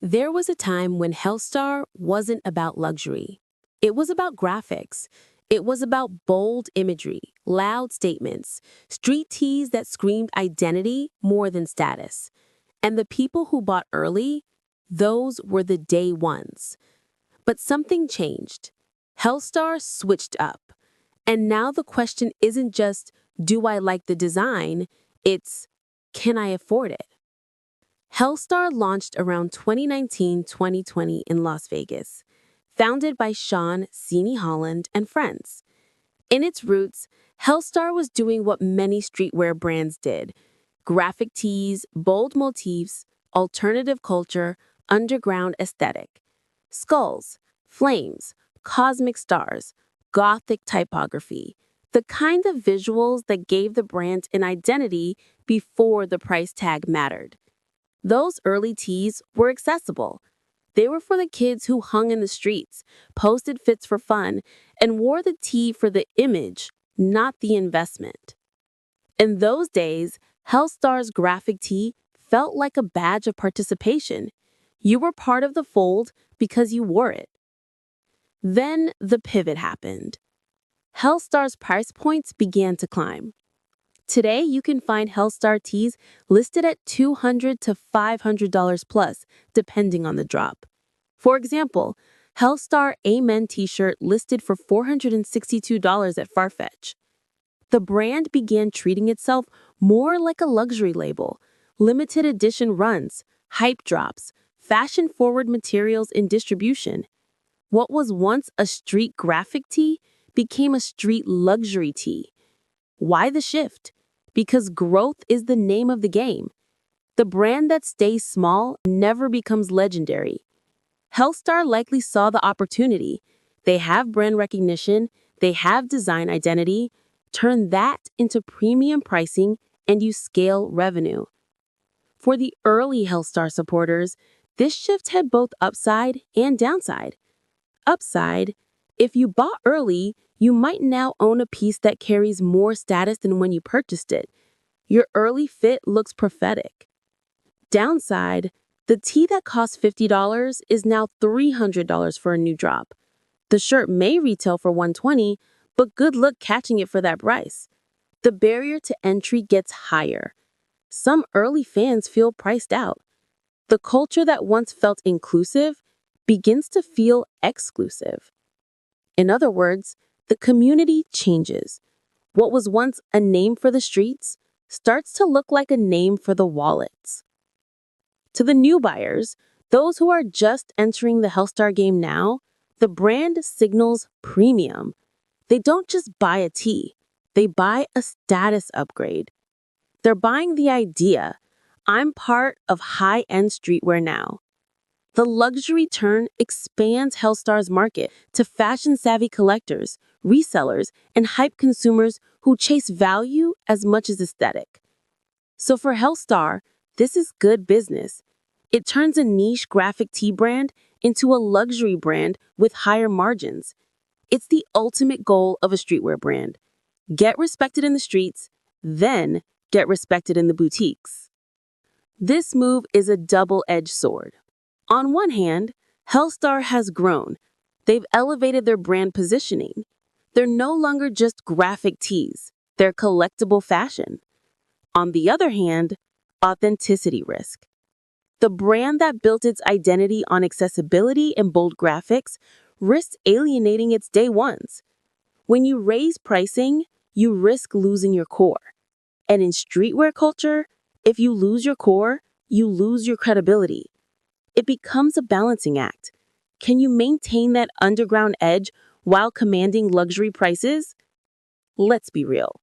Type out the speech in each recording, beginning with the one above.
There was a time when Hellstar wasn't about luxury. It was about graphics. It was about bold imagery, loud statements, street tees that screamed identity more than status. And the people who bought early, those were the day ones. But something changed. Hellstar switched up. And now the question isn't just, do I like the design? It's, can I afford it? Hellstar launched around 2019-2020 in Las Vegas, founded by Sean "Sini" Holland and friends. In its roots, Hellstar was doing what many streetwear brands did: graphic tees, bold motifs, alternative culture, underground aesthetic. Skulls, flames, cosmic stars, gothic typography. The kind of visuals that gave the brand an identity before the price tag mattered. Those early tees were accessible. They were for the kids who hung in the streets, posted fits for fun, and wore the tee for the image, not the investment. In those days, Hellstar's graphic tee felt like a badge of participation. You were part of the fold because you wore it. Then the pivot happened. Hellstar's price points began to climb. Today, you can find Hellstar tees listed at $200 to $500 plus, depending on the drop. For example, Hellstar Amen t-shirt listed for $462 at Farfetch. The brand began treating itself more like a luxury label: limited edition runs, hype drops, fashion-forward materials in distribution. What was once a street graphic tee became a street luxury tee. Why the shift? Because growth is the name of the game. The brand that stays small never becomes legendary. Hellstar likely saw the opportunity. They have brand recognition, they have design identity. Turn that into premium pricing and you scale revenue. For the early Hellstar supporters, this shift had both upside and downside. Upside: if you bought early, you might now own a piece that carries more status than when you purchased it. Your early fit looks prophetic. Downside: the tee that cost $50 is now $300 for a new drop. The shirt may retail for $120, but good luck catching it for that price. The barrier to entry gets higher. Some early fans feel priced out. The culture that once felt inclusive begins to feel exclusive. In other words, the community changes. What was once a name for the streets starts to look like a name for the wallets. To the new buyers, those who are just entering the Hellstar game now, the brand signals premium. They don't just buy a tee, they buy a status upgrade. They're buying the idea: I'm part of high-end streetwear now. The luxury turn expands Hellstar's market to fashion-savvy collectors, resellers, and hype consumers who chase value as much as aesthetic. So for Hellstar, this is good business. It turns a niche graphic tee brand into a luxury brand with higher margins. It's the ultimate goal of a streetwear brand: get respected in the streets, then get respected in the boutiques. This move is a double-edged sword. On one hand, Hellstar has grown. They've elevated their brand positioning. They're no longer just graphic tees, they're collectible fashion. On the other hand, authenticity risk. The brand that built its identity on accessibility and bold graphics risks alienating its day ones. When you raise pricing, you risk losing your core. And in streetwear culture, if you lose your core, you lose your credibility. It becomes a balancing act. Can you maintain that underground edge while commanding luxury prices? Let's be real.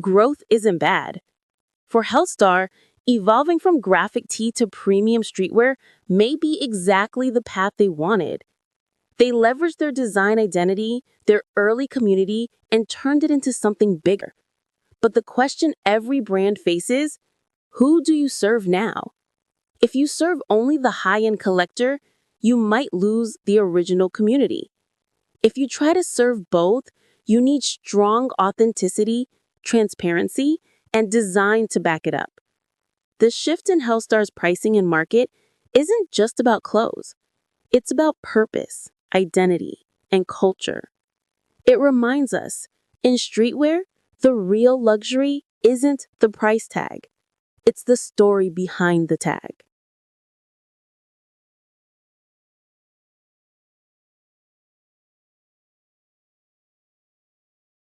Growth isn't bad. For Hellstar, evolving from graphic tee to premium streetwear may be exactly the path they wanted. They leveraged their design identity, their early community, and turned it into something bigger. But the question every brand faces: who do you serve now? If you serve only the high-end collector, you might lose the original community. If you try to serve both, you need strong authenticity, transparency, and design to back it up. The shift in Hellstar's pricing and market isn't just about clothes. It's about purpose, identity, and culture. It reminds us, in streetwear, the real luxury isn't the price tag. It's the story behind the tag.